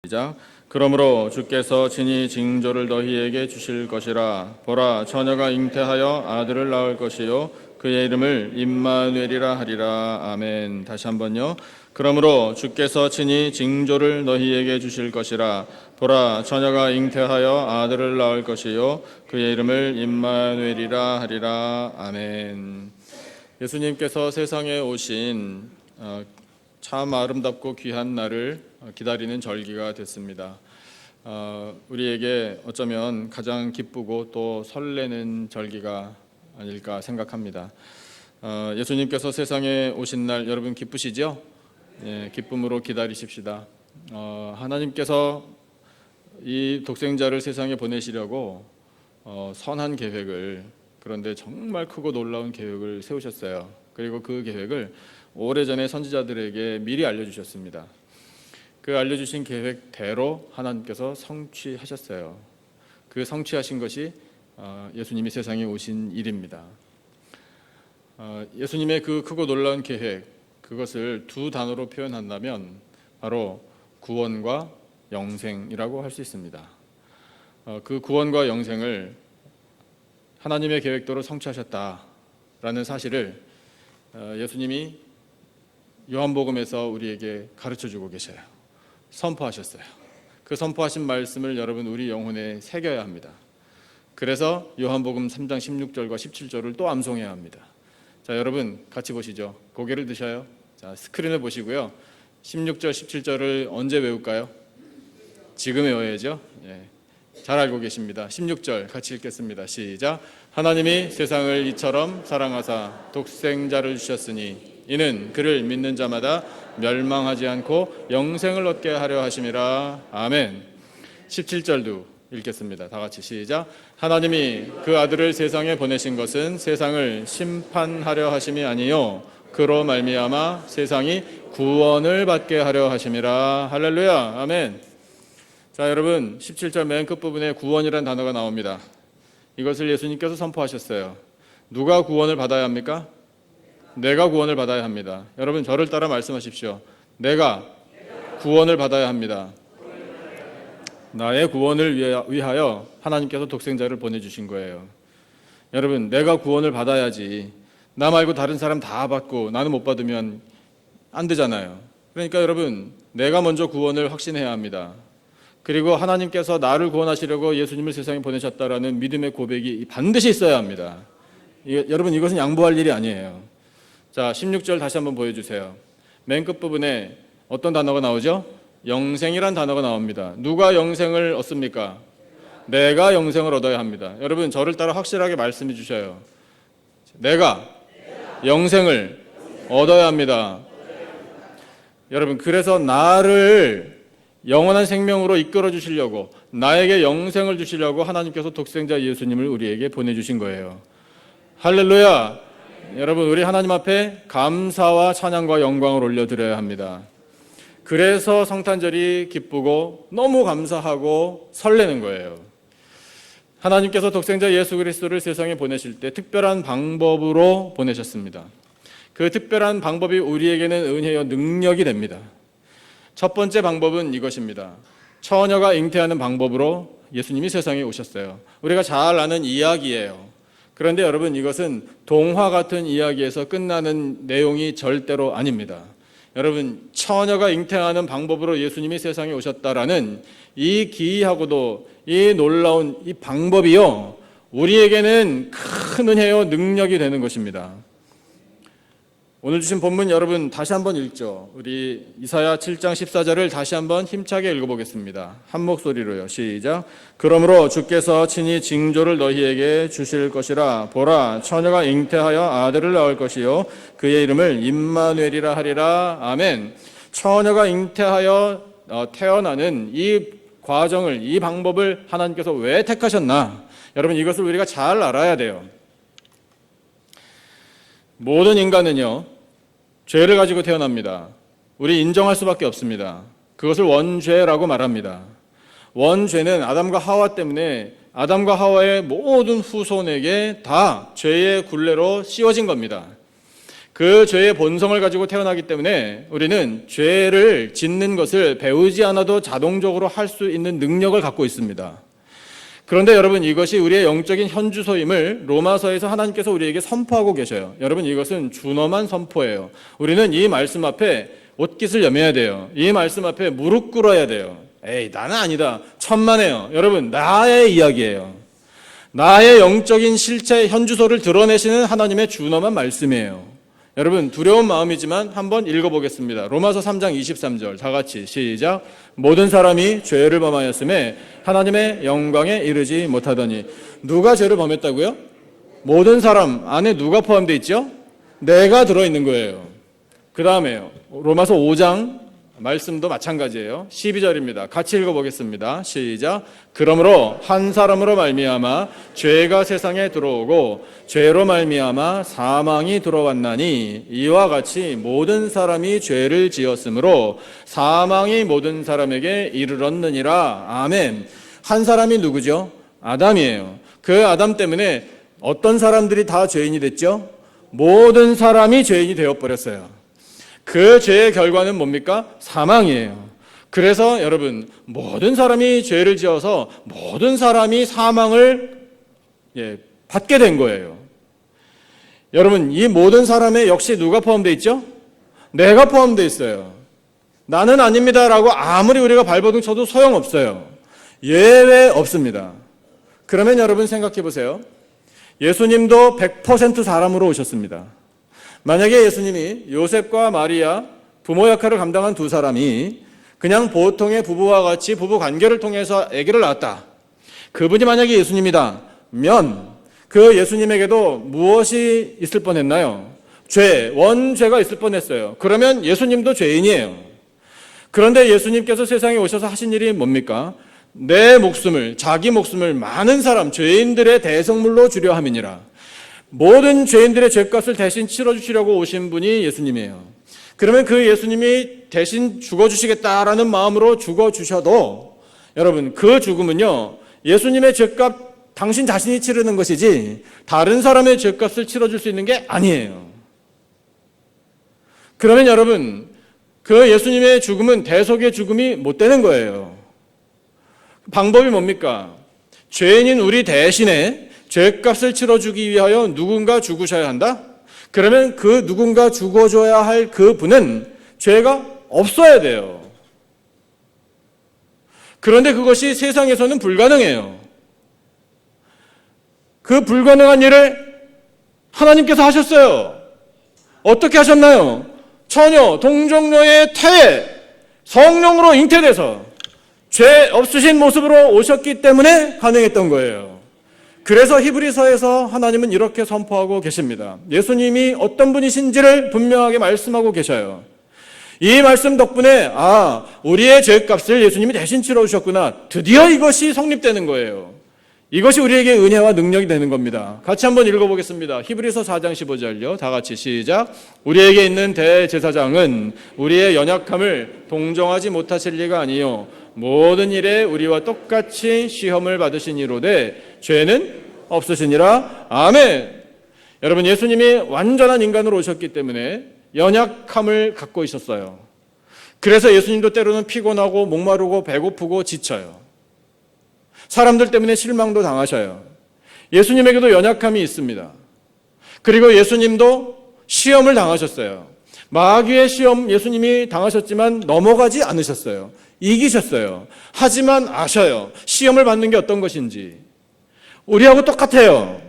시작. 그러므로 주께서 친히 징조를 너희에게 주실 것이라. 보라, 처녀가 잉태하여 아들을 낳을 것이요 그의 이름을 임마누엘이라 하리라. 아멘. 다시 한번요. 그러므로 주께서 친히 징조를 너희에게 주실 것이라. 보라, 처녀가 잉태하여 아들을 낳을 것이요 그의 이름을 임마누엘이라 하리라. 아멘. 예수님께서 세상에 오신 참 아름답고 귀한 날을 기다리는 절기가 됐습니다. 우리에게 어쩌면 가장 기쁘고 또 설레는 절기가 아닐까 생각합니다. 예수님께서 세상에 오신 날 여러분 기쁘시죠? 예, 기쁨으로 기다리십시다. 하나님께서 이 독생자를 세상에 보내시려고 선한 계획을, 그런데 정말 크고 놀라운 계획을 세우셨어요. 그리고 그 계획을 오래전에 선지자들에게 미리 알려주셨습니다. 그 알려주신 계획대로 하나님께서 성취하셨어요. 그 성취하신 것이 예수님이 세상에 오신 일입니다. 예수님의 그 크고 놀라운 계획, 그것을 두 단어로 표현한다면 바로 구원과 영생이라고 할 수 있습니다. 그 구원과 영생을 하나님의 계획대로 성취하셨다라는 사실을 예수님이 요한복음에서 우리에게 가르쳐주고 계셔요. 선포하셨어요. 그 선포하신 말씀을 여러분 우리 영혼에 새겨야 합니다. 그래서 요한복음 3장 16절과 17절을 또 암송해야 합니다. 자, 여러분 같이 보시죠. 고개를 드셔요. 자, 스크린을 보시고요. 16절 17절을 언제 외울까요? 지금 외워야죠. 예. 잘 알고 계십니다. 16절 같이 읽겠습니다. 시작. 하나님이 세상을 이처럼 사랑하사 독생자를 주셨으니 이는 그를 믿는 자마다 멸망하지 않고 영생을 얻게 하려 하심이라. 아멘. 17절도 읽겠습니다. 다 같이 시작. 하나님이 그 아들을 세상에 보내신 것은 세상을 심판하려 하심이 아니요 그로 말미암아 세상이 구원을 받게 하려 하심이라. 할렐루야. 아멘. 자, 여러분 17절 맨 끝부분에 구원이라는 단어가 나옵니다. 이것을 예수님께서 선포하셨어요. 누가 구원을 받아야 합니까? 내가 구원을 받아야 합니다. 여러분 저를 따라 말씀하십시오. 내가 구원을 받아야 합니다. 나의 구원을 위하여 하나님께서 독생자를 보내주신 거예요. 여러분 내가 구원을 받아야지, 나 말고 다른 사람 다 받고 나는 못 받으면 안 되잖아요. 그러니까 여러분 내가 먼저 구원을 확신해야 합니다. 그리고 하나님께서 나를 구원하시려고 예수님을 세상에 보내셨다라는 믿음의 고백이 반드시 있어야 합니다. 여러분 이것은 양보할 일이 아니에요. 자, 16절 다시 한번 보여주세요. 맨 끝부분에 어떤 단어가 나오죠? 영생이란 단어가 나옵니다. 누가 영생을 얻습니까? 내가 영생을 얻어야 합니다. 여러분 저를 따라 확실하게 말씀해 주셔요. 내가 영생을 얻어야 합니다. 여러분 그래서 나를 영원한 생명으로 이끌어 주시려고, 나에게 영생을 주시려고 하나님께서 독생자 예수님을 우리에게 보내주신 거예요. 할렐루야. 여러분 우리 하나님 앞에 감사와 찬양과 영광을 올려드려야 합니다. 그래서 성탄절이 기쁘고 너무 감사하고 설레는 거예요. 하나님께서 독생자 예수 그리스도를 세상에 보내실 때 특별한 방법으로 보내셨습니다. 그 특별한 방법이 우리에게는 은혜요 능력이 됩니다. 첫 번째 방법은 이것입니다. 처녀가 잉태하는 방법으로 예수님이 세상에 오셨어요. 우리가 잘 아는 이야기예요. 그런데 여러분 이것은 동화 같은 이야기에서 끝나는 내용이 절대로 아닙니다. 여러분 처녀가 잉태하는 방법으로 예수님이 세상에 오셨다라는 이 기이하고도 이 놀라운 이 방법이요 우리에게는 큰 은혜요 능력이 되는 것입니다. 오늘 주신 본문 여러분 다시 한번 읽죠. 우리 이사야 7장 14절을 다시 한번 힘차게 읽어보겠습니다. 한 목소리로요. 시작. 그러므로 주께서 친히 징조를 너희에게 주실 것이라. 보라, 처녀가 잉태하여 아들을 낳을 것이요 그의 이름을 임마누엘이라 하리라. 아멘. 처녀가 잉태하여 태어나는 이 과정을, 이 방법을 하나님께서 왜 택하셨나? 여러분 이것을 우리가 잘 알아야 돼요. 모든 인간은요 죄를 가지고 태어납니다. 우리 인정할 수밖에 없습니다. 그것을 원죄라고 말합니다. 원죄는 아담과 하와 때문에 아담과 하와의 모든 후손에게 다 죄의 굴레로 씌워진 겁니다. 그 죄의 본성을 가지고 태어나기 때문에 우리는 죄를 짓는 것을 배우지 않아도 자동적으로 할 수 있는 능력을 갖고 있습니다. 그런데 여러분, 이것이 우리의 영적인 현주소임을 로마서에서 하나님께서 우리에게 선포하고 계셔요. 여러분, 이것은 준엄한 선포예요. 우리는 이 말씀 앞에 옷깃을 여며야 돼요. 이 말씀 앞에 무릎 꿇어야 돼요. 에이, 나는 아니다. 천만에요. 여러분, 나의 이야기예요. 나의 영적인 실체 현주소를 드러내시는 하나님의 준엄한 말씀이에요. 여러분, 두려운 마음이지만 한번 읽어보겠습니다. 로마서 3장 23절 다 같이 시작. 모든 사람이 죄를 범하였음에 하나님의 영광에 이르지 못하더니. 누가 죄를 범했다고요? 모든 사람 안에 누가 포함되어 있죠? 내가 들어있는 거예요. 그 다음에요, 로마서 5장 말씀도 마찬가지예요. 12절입니다. 같이 읽어보겠습니다. 시작. 그러므로 한 사람으로 말미암아 죄가 세상에 들어오고 죄로 말미암아 사망이 들어왔나니 이와 같이 모든 사람이 죄를 지었으므로 사망이 모든 사람에게 이르렀느니라. 아멘. 한 사람이 누구죠? 아담이에요. 그 아담 때문에 어떤 사람들이 다 죄인이 됐죠? 모든 사람이 죄인이 되어버렸어요. 그 죄의 결과는 뭡니까? 사망이에요. 그래서 여러분, 모든 사람이 죄를 지어서 모든 사람이 사망을 받게 된 거예요. 여러분, 이 모든 사람에 역시 누가 포함되어 있죠? 내가 포함되어 있어요. 나는 아닙니다라고 아무리 우리가 발버둥 쳐도 소용없어요. 예외 없습니다. 그러면 여러분 생각해 보세요. 예수님도 100% 사람으로 오셨습니다. 만약에 예수님이 요셉과 마리아 부모 역할을 감당한 두 사람이 그냥 보통의 부부와 같이 부부 관계를 통해서 아기를 낳았다. 그분이 만약에 예수님이다면 그 예수님에게도 무엇이 있을 뻔했나요? 죄, 원죄가 있을 뻔했어요. 그러면 예수님도 죄인이에요. 그런데 예수님께서 세상에 오셔서 하신 일이 뭡니까? 내 목숨을, 자기 목숨을 많은 사람, 죄인들의 대성물로 주려 함이니라. 모든 죄인들의 죄값을 대신 치러주시려고 오신 분이 예수님이에요. 그러면 그 예수님이 대신 죽어주시겠다라는 마음으로 죽어주셔도 여러분, 그 죽음은요, 예수님의 죄값 당신 자신이 치르는 것이지 다른 사람의 죄값을 치러줄 수 있는 게 아니에요. 그러면 여러분, 그 예수님의 죽음은 대속의 죽음이 못 되는 거예요. 방법이 뭡니까? 죄인인 우리 대신에 죄값을 치러주기 위하여 누군가 죽으셔야 한다? 그러면 그 누군가 죽어줘야 할 그 분은 죄가 없어야 돼요. 그런데 그것이 세상에서는 불가능해요. 그 불가능한 일을 하나님께서 하셨어요. 어떻게 하셨나요? 처녀 동정녀의 태에 성령으로 잉태돼서 죄 없으신 모습으로 오셨기 때문에 가능했던 거예요. 그래서 히브리서에서 하나님은 이렇게 선포하고 계십니다. 예수님이 어떤 분이신지를 분명하게 말씀하고 계셔요. 이 말씀 덕분에 우리의 죄값을 예수님이 대신 치러주셨구나. 드디어 이것이 성립되는 거예요. 이것이 우리에게 은혜와 능력이 되는 겁니다. 같이 한번 읽어보겠습니다. 히브리서 4장 15절요. 다 같이 시작. 우리에게 있는 대제사장은 우리의 연약함을 동정하지 못하실 리가 아니요 모든 일에 우리와 똑같이 시험을 받으시니로되 죄는 없으시니라. 아멘. 여러분, 예수님이 완전한 인간으로 오셨기 때문에 연약함을 갖고 있었어요. 그래서 예수님도 때로는 피곤하고 목마르고 배고프고 지쳐요. 사람들 때문에 실망도 당하셔요. 예수님에게도 연약함이 있습니다. 그리고 예수님도 시험을 당하셨어요. 마귀의 시험 예수님이 당하셨지만 넘어가지 않으셨어요. 이기셨어요. 하지만 아셔요. 시험을 받는 게 어떤 것인지. 우리하고 똑같아요.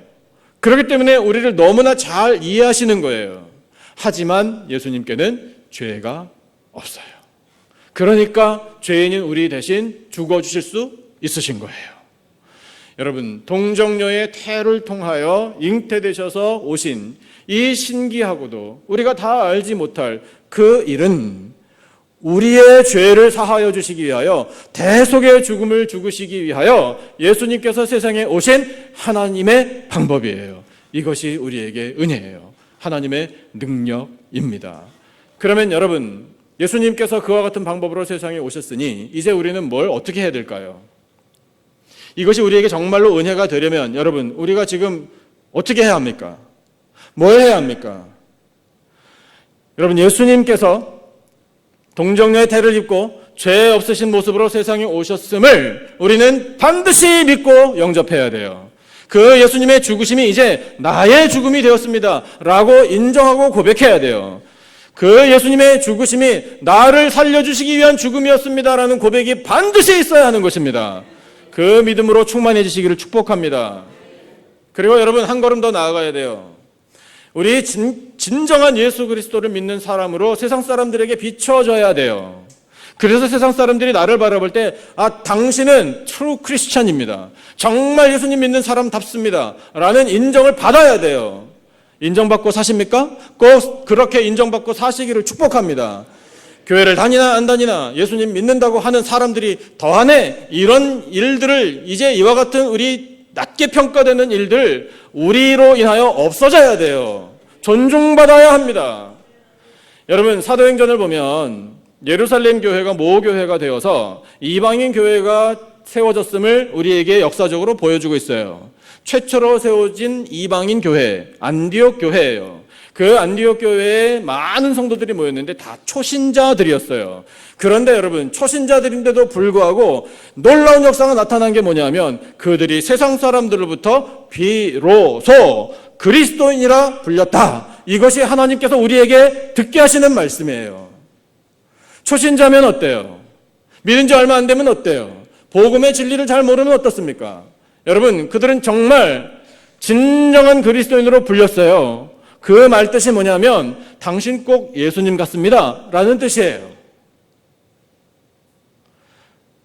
그렇기 때문에 우리를 너무나 잘 이해하시는 거예요. 하지만 예수님께는 죄가 없어요. 그러니까 죄인인 우리 대신 죽어주실 수 있으신 거예요. 여러분, 동정녀의 태를 통하여 잉태되셔서 오신 이 신기하고도 우리가 다 알지 못할 그 일은 우리의 죄를 사하여 주시기 위하여 대속의 죽음을 죽으시기 위하여 예수님께서 세상에 오신 하나님의 방법이에요. 이것이 우리에게 은혜예요. 하나님의 능력입니다. 그러면 여러분, 예수님께서 그와 같은 방법으로 세상에 오셨으니 이제 우리는 뭘 어떻게 해야 될까요? 이것이 우리에게 정말로 은혜가 되려면 여러분, 우리가 지금 어떻게 해야 합니까? 뭘 해야 합니까? 여러분, 예수님께서 동정녀의 태를 입고 죄 없으신 모습으로 세상에 오셨음을 우리는 반드시 믿고 영접해야 돼요. 그 예수님의 죽으심이 이제 나의 죽음이 되었습니다 라고 인정하고 고백해야 돼요. 그 예수님의 죽으심이 나를 살려주시기 위한 죽음이었습니다 라는 고백이 반드시 있어야 하는 것입니다. 그 믿음으로 충만해지시기를 축복합니다. 그리고 여러분, 한 걸음 더 나아가야 돼요. 우리 진정한 예수 그리스도를 믿는 사람으로 세상 사람들에게 비춰져야 돼요. 그래서 세상 사람들이 나를 바라볼 때 당신은 트루 크리스찬입니다, 정말 예수님 믿는 사람답습니다 라는 인정을 받아야 돼요. 인정받고 사십니까? 꼭 그렇게 인정받고 사시기를 축복합니다. 교회를 다니나 안 다니나 예수님 믿는다고 하는 사람들이 더하네 이런 일들을, 이제 이와 같은 우리 낮게 평가되는 일들 우리로 인하여 없어져야 돼요. 존중받아야 합니다. 여러분, 사도행전을 보면 예루살렘 교회가 모교회가 되어서 이방인 교회가 세워졌음을 우리에게 역사적으로 보여주고 있어요. 최초로 세워진 이방인 교회, 안디옥 교회예요. 그 안디옥 교회에 많은 성도들이 모였는데 다 초신자들이었어요. 그런데 여러분, 초신자들인데도 불구하고 놀라운 역사가 나타난 게 뭐냐면 그들이 세상 사람들로부터 비로소 그리스도인이라 불렸다. 이것이 하나님께서 우리에게 듣게 하시는 말씀이에요. 초신자면 어때요? 믿은 지 얼마 안 되면 어때요? 복음의 진리를 잘 모르면 어떻습니까? 여러분, 그들은 정말 진정한 그리스도인으로 불렸어요. 그 말 뜻이 뭐냐면 당신 꼭 예수님 같습니다 라는 뜻이에요.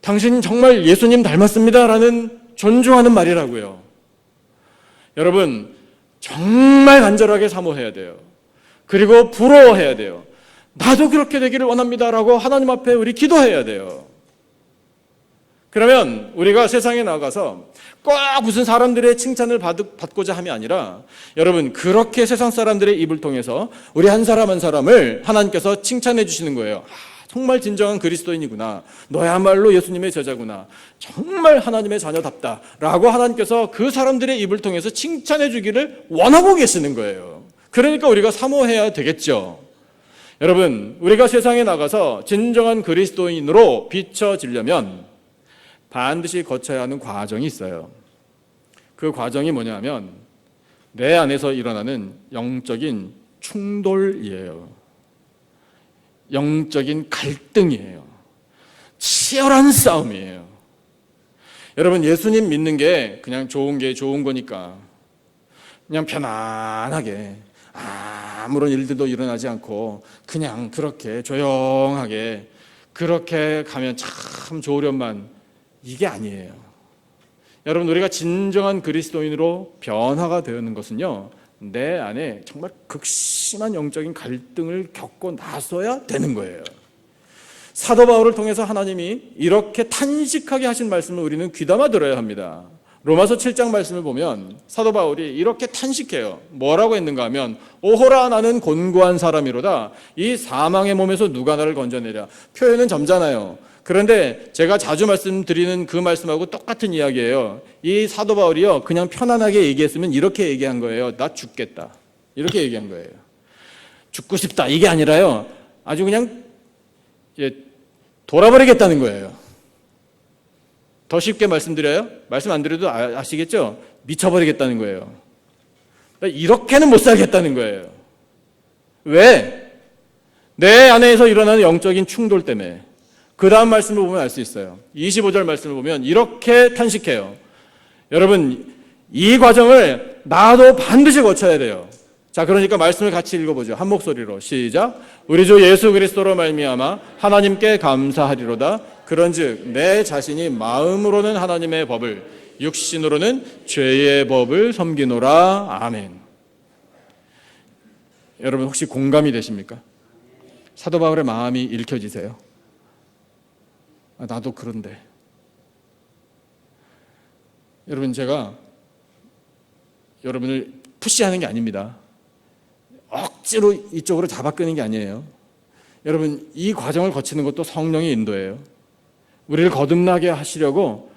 당신 정말 예수님 닮았습니다 라는 존중하는 말이라고요. 여러분, 정말 간절하게 사모해야 돼요. 그리고 부러워해야 돼요. 나도 그렇게 되기를 원합니다 라고 하나님 앞에 우리 기도해야 돼요. 그러면 우리가 세상에 나가서 꼭 무슨 사람들의 칭찬을 받고자 함이 아니라, 여러분, 그렇게 세상 사람들의 입을 통해서 우리 한 사람 한 사람을 하나님께서 칭찬해 주시는 거예요. 정말 진정한 그리스도인이구나, 너야말로 예수님의 제자구나, 정말 하나님의 자녀답다 라고 하나님께서 그 사람들의 입을 통해서 칭찬해 주기를 원하고 계시는 거예요. 그러니까 우리가 사모해야 되겠죠. 여러분, 우리가 세상에 나가서 진정한 그리스도인으로 비춰지려면 반드시 거쳐야 하는 과정이 있어요. 그 과정이 뭐냐면 내 안에서 일어나는 영적인 충돌이에요. 영적인 갈등이에요. 치열한 싸움이에요. 여러분, 예수님 믿는 게 그냥 좋은 게 좋은 거니까 그냥 편안하게 아무런 일들도 일어나지 않고 그냥 그렇게 조용하게 그렇게 가면 참 좋으련만, 이게 아니에요. 여러분, 우리가 진정한 그리스도인으로 변화가 되는 것은요, 내 안에 정말 극심한 영적인 갈등을 겪고 나서야 되는 거예요. 사도 바울을 통해서 하나님이 이렇게 탄식하게 하신 말씀을 우리는 귀담아 들어야 합니다. 로마서 7장 말씀을 보면 사도 바울이 이렇게 탄식해요. 뭐라고 했는가 하면 오호라, 나는 곤고한 사람이로다. 이 사망의 몸에서 누가 나를 건져내랴. 표현은 점잖아요. 그런데 제가 자주 말씀드리는 그 말씀하고 똑같은 이야기예요. 이 사도 바울이요, 그냥 편안하게 얘기했으면 이렇게 얘기한 거예요. 나 죽겠다, 이렇게 얘기한 거예요. 죽고 싶다, 이게 아니라요, 아주 그냥 돌아버리겠다는 거예요. 더 쉽게 말씀드려요? 말씀 안 드려도 아시겠죠? 미쳐버리겠다는 거예요. 이렇게는 못 살겠다는 거예요. 왜? 내 안에서 일어나는 영적인 충돌 때문에. 그 다음 말씀을 보면 알 수 있어요. 25절 말씀을 보면 이렇게 탄식해요. 여러분, 이 과정을 나도 반드시 거쳐야 돼요. 자, 그러니까 말씀을 같이 읽어보죠. 한 목소리로 시작. 우리 주 예수 그리스도로 말미암아 하나님께 감사하리로다. 그런즉 내 자신이 마음으로는 하나님의 법을, 육신으로는 죄의 법을 섬기노라. 아멘. 여러분, 혹시 공감이 되십니까? 사도 바울의 마음이 읽혀지세요? 나도 그런데. 여러분, 제가 여러분을 푸시하는 게 아닙니다. 억지로 이쪽으로 잡아 끄는 게 아니에요. 여러분, 이 과정을 거치는 것도 성령의 인도예요. 우리를 거듭나게 하시려고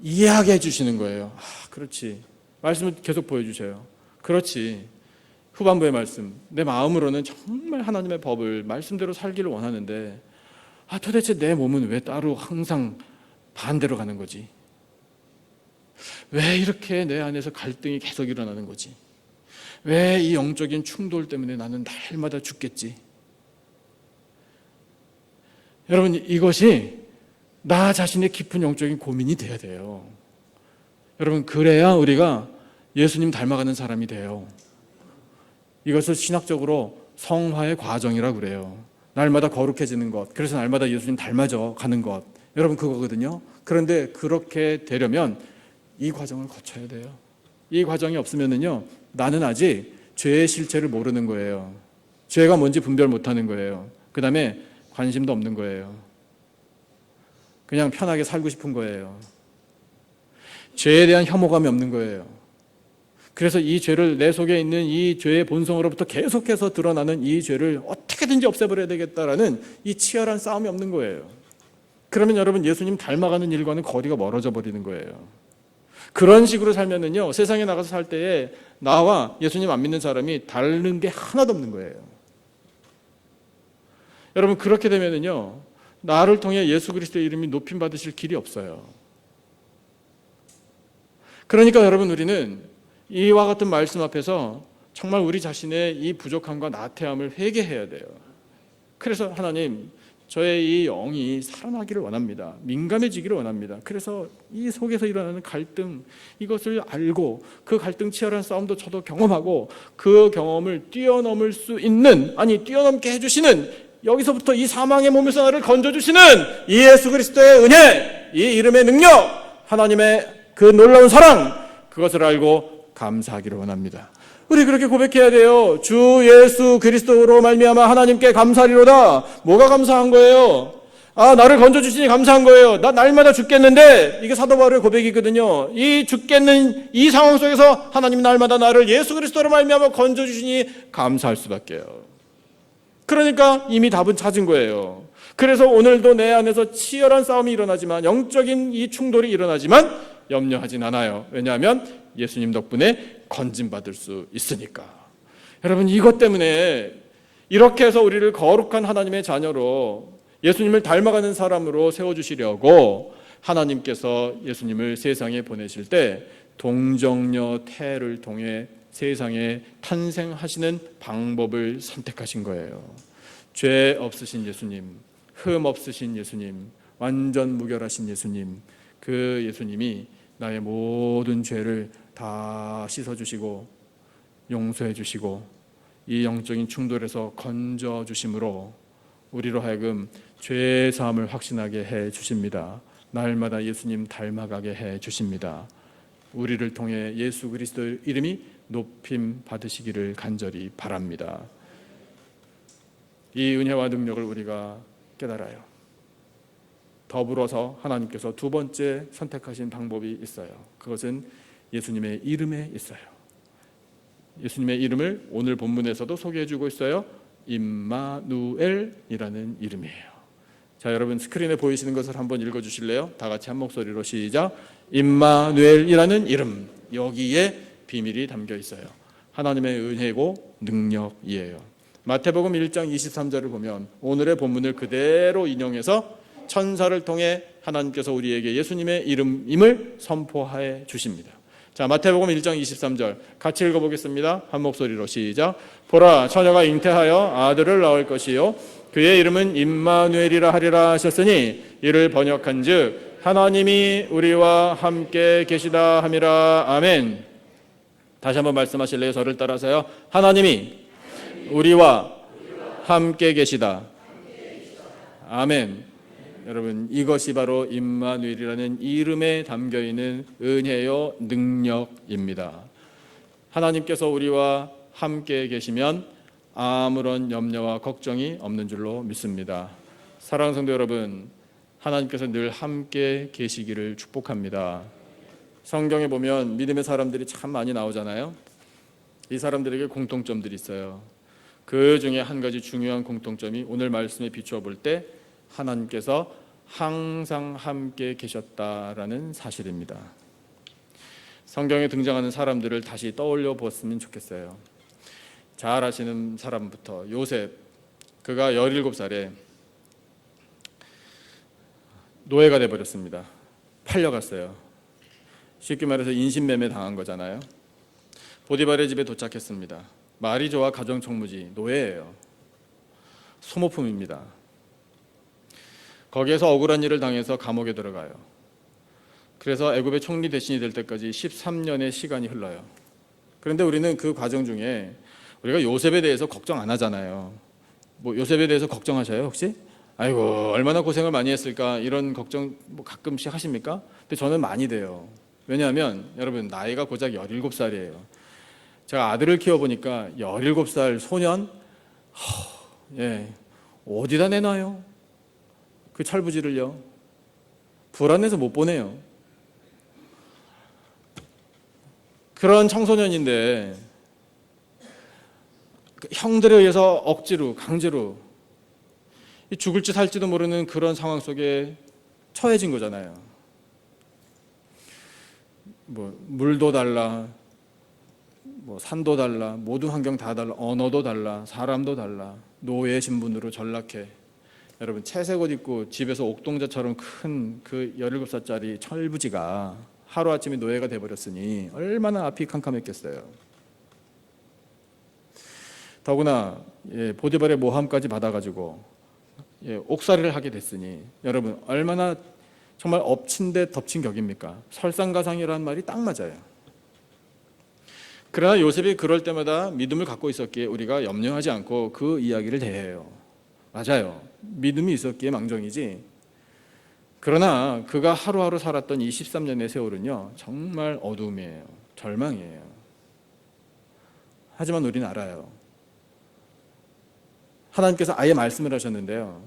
이해하게 해주시는 거예요. 그렇지. 말씀을 계속 보여주셔요. 그렇지. 후반부의 말씀, 내 마음으로는 정말 하나님의 법을 말씀대로 살기를 원하는데 도대체 내 몸은 왜 따로 항상 반대로 가는 거지? 왜 이렇게 내 안에서 갈등이 계속 일어나는 거지? 왜 이 영적인 충돌 때문에 나는 날마다 죽겠지? 여러분, 이것이 나 자신의 깊은 영적인 고민이 돼야 돼요. 여러분, 그래야 우리가 예수님 닮아가는 사람이 돼요. 이것을 신학적으로 성화의 과정이라고 그래요. 날마다 거룩해지는 것, 그래서 날마다 예수님 닮아져 가는 것, 여러분 그거거든요. 그런데 그렇게 되려면 이 과정을 거쳐야 돼요. 이 과정이 없으면은요, 나는 아직 죄의 실체를 모르는 거예요. 죄가 뭔지 분별 못하는 거예요. 그 다음에 관심도 없는 거예요. 그냥 편하게 살고 싶은 거예요. 죄에 대한 혐오감이 없는 거예요. 그래서 이 죄를, 내 속에 있는 이 죄의 본성으로부터 계속해서 드러나는 이 죄를 어떻게든지 없애버려야 되겠다라는 이 치열한 싸움이 없는 거예요. 그러면 여러분, 예수님 닮아가는 일과는 거리가 멀어져 버리는 거예요. 그런 식으로 살면은요, 세상에 나가서 살 때에 나와 예수님 안 믿는 사람이 다른 게 하나도 없는 거예요. 여러분, 그렇게 되면은요, 나를 통해 예수 그리스도의 이름이 높임 받으실 길이 없어요. 그러니까 여러분, 우리는 이와 같은 말씀 앞에서 정말 우리 자신의 이 부족함과 나태함을 회개해야 돼요. 그래서 하나님, 저의 이 영이 살아나기를 원합니다. 민감해지기를 원합니다. 그래서 이 속에서 일어나는 갈등, 이것을 알고 그 갈등 치열한 싸움도 저도 경험하고 그 경험을 뛰어넘을 수 있는, 뛰어넘게 해주시는, 여기서부터 이 사망의 몸에서 나를 건져주시는 이 예수 그리스도의 은혜, 이 이름의 능력, 하나님의 그 놀라운 사랑, 그것을 알고 감사하기를 원합니다. 우리 그렇게 고백해야 돼요. 주 예수 그리스도로 말미암아 하나님께 감사리로다. 뭐가 감사한 거예요? 나를 건져주시니 감사한 거예요. 나 날마다 죽겠는데, 이게 사도 바울의 고백이거든요. 이 죽겠는 이 상황 속에서 하나님 날마다 나를 예수 그리스도로 말미암아 건져주시니 감사할 수밖에요. 그러니까 이미 답은 찾은 거예요. 그래서 오늘도 내 안에서 치열한 싸움이 일어나지만, 영적인 이 충돌이 일어나지만 염려하진 않아요. 왜냐하면 예수님 덕분에 건진받을 수 있으니까. 여러분, 이것 때문에 이렇게 해서 우리를 거룩한 하나님의 자녀로, 예수님을 닮아가는 사람으로 세워주시려고 하나님께서 예수님을 세상에 보내실 때 동정녀 태를 통해 세상에 탄생하시는 방법을 선택하신 거예요. 죄 없으신 예수님, 흠 없으신 예수님, 완전 무결하신 예수님, 그 예수님이 나의 모든 죄를 다 씻어주시고 용서해주시고 이 영적인 충돌에서 건져주심으로 우리로 하여금 죄의 사함을 확신하게 해주십니다. 날마다 예수님 닮아가게 해주십니다. 우리를 통해 예수 그리스도의 이름이 높임 받으시기를 간절히 바랍니다. 이 은혜와 능력을 우리가 깨달아요. 더불어서 하나님께서 두 번째 선택하신 방법이 있어요. 그것은 예수님의 이름에 있어요. 예수님의 이름을 오늘 본문에서도 소개해주고 있어요. 임마누엘이라는 이름이에요. 자, 여러분 스크린에 보이시는 것을 한번 읽어주실래요? 다 같이 한 목소리로 시작. 임마누엘이라는 이름, 여기에 비밀이 담겨 있어요. 하나님의 은혜고 능력이에요. 마태복음 1장 23절을 보면 오늘의 본문을 그대로 인용해서 천사를 통해 하나님께서 우리에게 예수님의 이름임을 선포해 주십니다. 자, 마태복음 1장 23절 같이 읽어보겠습니다. 한 목소리로 시작. 보라, 처녀가 잉태하여 아들을 낳을 것이요 그의 이름은 임마누엘이라 하리라 하셨으니 이를 번역한즉 하나님이 우리와 함께 계시다 함이라. 아멘. 다시 한번 말씀하실래요? 저를 따라서요. 하나님이 우리와 함께 계시다. 아멘. 여러분, 이것이 바로 임마누엘이라는 이름에 담겨있는 은혜요 능력입니다. 하나님께서 우리와 함께 계시면 아무런 염려와 걱정이 없는 줄로 믿습니다. 사랑하는 성도 여러분, 하나님께서 늘 함께 계시기를 축복합니다. 성경에 보면 믿음의 사람들이 참 많이 나오잖아요. 이 사람들에게 공통점들이 있어요. 그 중에 한 가지 중요한 공통점이 오늘 말씀에 비추어 볼 때 하나님께서 항상 함께 계셨다라는 사실입니다. 성경에 등장하는 사람들을 다시 떠올려 보았으면 좋겠어요. 잘 아시는 사람부터 요셉, 그가 17살에 노예가 돼버렸습니다. 팔려갔어요. 쉽게 말해서 인신매매 당한 거잖아요. 보디발의 집에 도착했습니다. 말이 좋아 가정총무지, 노예예요. 소모품입니다. 거기에서 억울한 일을 당해서 감옥에 들어가요. 그래서 애굽의 총리 대신이 될 때까지 13년의 시간이 흘러요. 그런데 우리는 그 과정 중에 우리가 요셉에 대해서 걱정 안 하잖아요. 뭐 요셉에 대해서 걱정하셔요 혹시? 아이고 얼마나 고생을 많이 했을까 이런 걱정 뭐 가끔씩 하십니까? 근데 저는 많이 돼요. 왜냐하면 여러분 나이가 고작 17살이에요. 제가 아들을 키워보니까 17살 소년 어디다 내놔요? 그 철부지를요. 불안해서 못 보내요. 그런 청소년인데 형들에 의해서 억지로 강제로 죽을지 살지도 모르는 그런 상황 속에 처해진 거잖아요. 뭐 물도 달라, 뭐 산도 달라, 모든 환경 다 달라, 언어도 달라, 사람도 달라, 노예 신분으로 전락해. 여러분 채색 옷 입고 집에서 옥동자처럼 큰 그 17살짜리 철부지가 하루아침에 노예가 돼버렸으니 얼마나 앞이 캄캄했겠어요. 더구나 보디발의 모함까지 받아가지고 옥살이를 하게 됐으니 여러분 얼마나 정말 엎친 데 덮친 격입니까? 설상가상이라는 말이 딱 맞아요. 그러나 요셉이 그럴 때마다 믿음을 갖고 있었기에 우리가 염려하지 않고 그 이야기를 대해요. 맞아요. 믿음이 있었기에 망정이지. 그러나 그가 하루하루 살았던 이 13년의 세월은요 정말 어두움이에요. 절망이에요. 하지만 우리는 알아요. 하나님께서 아예 말씀을 하셨는데요.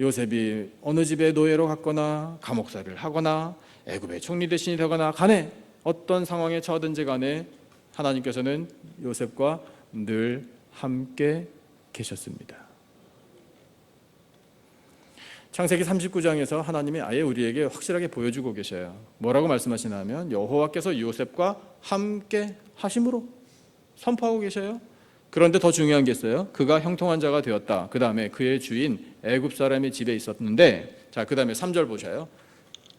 요셉이 어느 집에 노예로 갔거나 감옥살이를 하거나 애굽의 총리 대신이 되거나 간에 어떤 상황에 처하든지 간에 하나님께서는 요셉과 늘 함께 계셨습니다. 창세기 39장에서 하나님이 아예 우리에게 확실하게 보여주고 계셔요. 뭐라고 말씀하시냐면 여호와께서 요셉과 함께 하심으로 선포하고 계셔요. 그런데 더 중요한 게 있어요. 그가 형통한 자가 되었다. 그 다음에 그의 주인 애굽 사람이 집에 있었는데, 자, 그 다음에 3절 보셔요.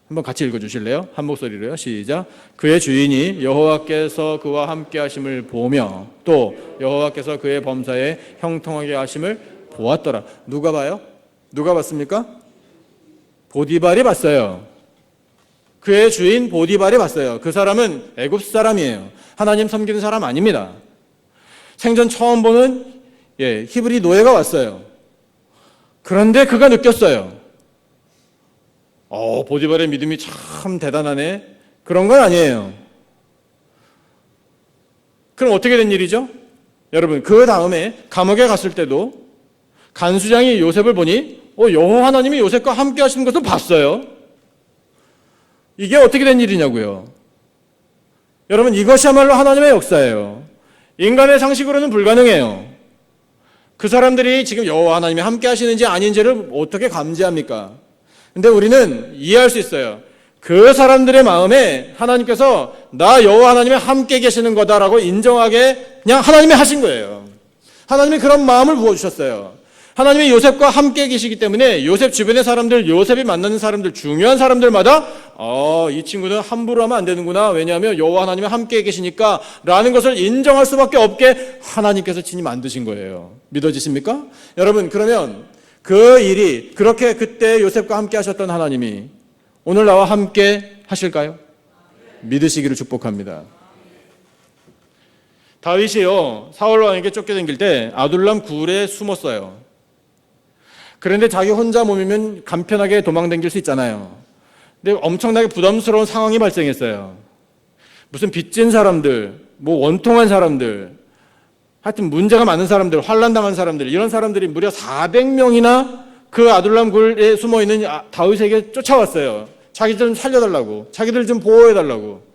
한번 같이 읽어주실래요? 한 목소리로요. 시작. 그의 주인이 여호와께서 그와 함께 하심을 보며 또 여호와께서 그의 범사에 형통하게 하심을 보았더라. 누가 봐요? 누가 봤습니까? 보디발이 봤어요. 그의 주인 보디발이 봤어요. 그 사람은 애굽 사람이에요. 하나님 섬기는 사람 아닙니다. 생전 처음 보는 히브리 노예가 왔어요. 그런데 그가 느꼈어요. 보디발의 믿음이 참 대단하네. 그런 건 아니에요. 그럼 어떻게 된 일이죠? 여러분 그 다음에 감옥에 갔을 때도 간수장이 요셉을 보니 여호와 하나님이 요셉과 함께 하시는 것을 봤어요. 이게 어떻게 된 일이냐고요. 여러분 이것이야말로 하나님의 역사예요. 인간의 상식으로는 불가능해요. 그 사람들이 지금 여호와 하나님이 함께 하시는지 아닌지를 어떻게 감지합니까? 근데 우리는 이해할 수 있어요. 그 사람들의 마음에 하나님께서 나 여호와 하나님이 함께 계시는 거다라고 인정하게 그냥 하나님이 하신 거예요. 하나님이 그런 마음을 부어주셨어요. 하나님이 요셉과 함께 계시기 때문에 요셉 주변의 사람들, 요셉이 만나는 사람들, 중요한 사람들마다 이 친구는 함부로 하면 안 되는구나. 왜냐하면 여호와 하나님이 함께 계시니까 라는 것을 인정할 수밖에 없게 하나님께서 친히 만드신 거예요. 믿어지십니까? 여러분 그러면 그 일이 그렇게 그때 요셉과 함께 하셨던 하나님이 오늘 나와 함께 하실까요? 믿으시기를 축복합니다. 다윗이요 사울 왕에게 쫓겨다닐 때 아둘람 굴에 숨었어요. 그런데 자기 혼자 몸이면 간편하게 도망다닐 수 있잖아요. 근데 엄청나게 부담스러운 상황이 발생했어요. 무슨 빚진 사람들, 뭐 원통한 사람들, 하여튼 문제가 많은 사람들, 환난당한 사람들, 이런 사람들이 무려 400명이나 그 아둘람 굴에 숨어있는 다윗에게 쫓아왔어요. 자기 좀 살려달라고, 자기들 좀 보호해달라고.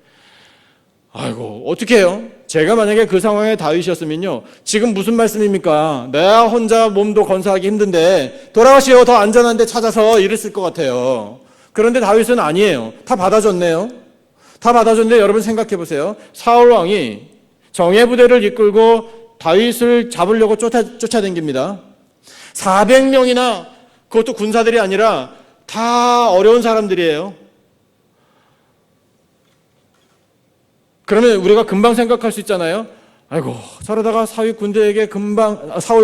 아이고 어떻게 해요? 제가 만약에 그 상황에 다윗이었으면요 지금 무슨 말씀입니까? 내가 혼자 몸도 건사하기 힘든데 돌아가시오 더 안전한 데 찾아서 이랬을 것 같아요. 그런데 다윗은 아니에요. 다 받아줬네요. 다 받아줬는데 여러분 생각해 보세요. 사울 왕이 정예부대를 이끌고 다윗을 잡으려고 쫓아다닙니다. 400명이나, 그것도 군사들이 아니라 다 어려운 사람들이에요. 그러면 우리가 금방 생각할 수 있잖아요. 아이고, 저러다가 사울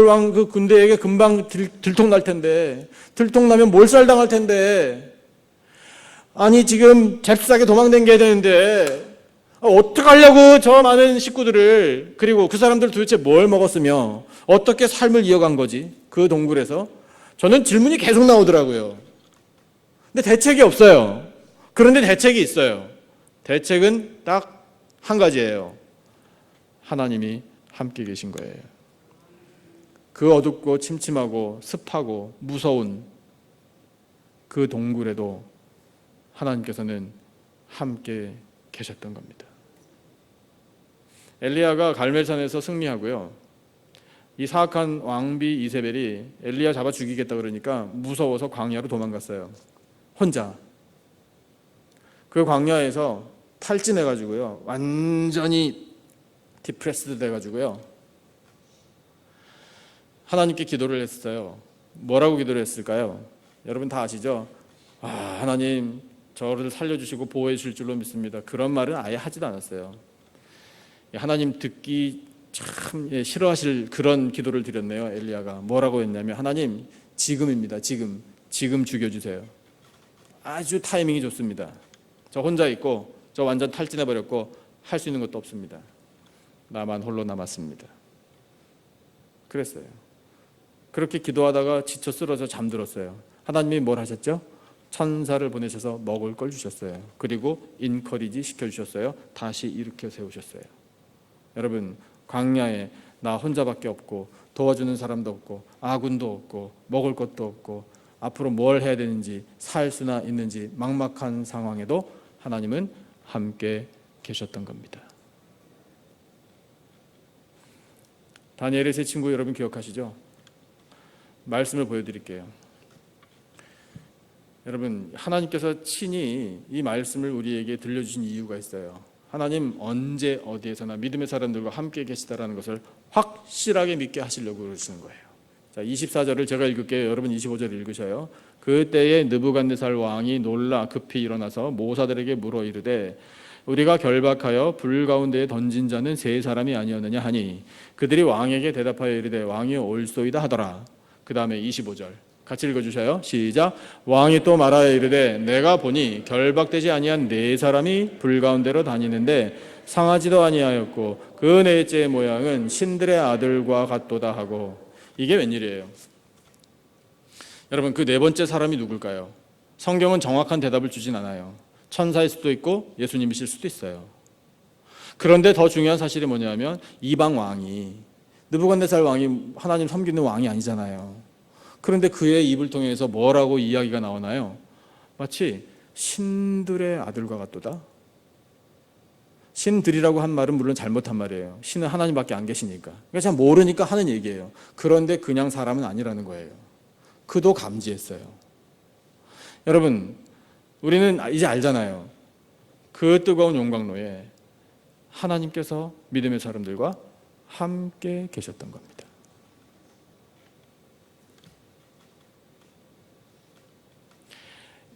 왕 그 군대에게 금방 들통날 텐데, 들통나면 몰살당할 텐데, 아니 지금 잽싸게 도망다녀야 되는데 어떡하려고 저 많은 식구들을, 그리고 그 사람들 도대체 뭘 먹었으며 어떻게 삶을 이어간 거지 그 동굴에서? 저는 질문이 계속 나오더라고요. 근데 대책이 없어요. 그런데 대책이 있어요. 대책은 딱 한 가지예요. 하나님이 함께 계신 거예요. 그 어둡고 침침하고 습하고 무서운 그 동굴에도 하나님께서는 함께 계셨던 겁니다. 엘리야가 갈멜산에서 승리하고요, 이 사악한 왕비 이세벨이 엘리야 잡아 죽이겠다 그러니까 무서워서 광야로 도망갔어요. 혼자. 그 광야에서 탈진해가지고요, 완전히 디프레스드 돼가지고요, 하나님께 기도를 했어요. 뭐라고 기도를 했을까요? 여러분 다 아시죠? 하나님 저를 살려주시고 보호해 주실 줄로 믿습니다. 그런 말은 아예 하지도 않았어요. 하나님 듣기 참 싫어하실 그런 기도를 드렸네요. 엘리야가 뭐라고 했냐면, 하나님 지금입니다. 지금 죽여주세요. 아주 타이밍이 좋습니다. 저 혼자 있고 저 완전 탈진해버렸고 할 수 있는 것도 없습니다. 나만 홀로 남았습니다. 그랬어요. 그렇게 기도하다가 지쳐 쓰러져 잠들었어요. 하나님이 뭘 하셨죠? 천사를 보내셔서 먹을 걸 주셨어요. 그리고 인커리지 시켜주셨어요. 다시 일으켜 세우셨어요. 여러분, 광야에 나 혼자밖에 없고 도와주는 사람도 없고 아군도 없고 먹을 것도 없고 앞으로 뭘 해야 되는지, 살 수나 있는지 막막한 상황에도 하나님은 함께 계셨던 겁니다. 다니엘의 세 친구 여러분 기억하시죠? 말씀을 보여드릴게요. 여러분, 하나님께서 친히 이 말씀을 우리에게 들려주신 이유가 있어요. 하나님 언제 어디에서나 믿음의 사람들과 함께 계시다라는 것을 확실하게 믿게 하시려고 그러시는 거예요. 자, 24절을 제가 읽을게요. 여러분 25절 읽으셔요. 그때에 느부갓네살 왕이 놀라 급히 일어나서 모사들에게 물어 이르되, 우리가 결박하여 불 가운데에 던진 자는 세 사람이 아니었느냐 하니, 그들이 왕에게 대답하여 이르되 왕이 올소이다 하더라. 그 다음에 25절 같이 읽어주셔요. 시작. 왕이 또 말하여 이르되, 내가 보니 결박되지 아니한 네 사람이 불 가운데로 다니는데 상하지도 아니하였고 그 넷째의 모양은 신들의 아들과 같도다 하고. 이게 웬일이에요? 여러분, 그 네 번째 사람이 누굴까요? 성경은 정확한 대답을 주진 않아요. 천사일 수도 있고 예수님이실 수도 있어요. 그런데 더 중요한 사실이 뭐냐면, 이방 왕이, 느부갓네살 왕이 하나님 섬기는 왕이 아니잖아요. 그런데 그의 입을 통해서 뭐라고 이야기가 나오나요? 마치 신들의 아들과 같도다. 신들이라고 한 말은 물론 잘못한 말이에요. 신은 하나님밖에 안 계시니까. 그러니까 잘 모르니까 하는 얘기예요. 그런데 그냥 사람은 아니라는 거예요. 그도 감지했어요. 여러분, 우리는 이제 알잖아요. 그 뜨거운 용광로에 하나님께서 믿음의 사람들과 함께 계셨던 겁니다.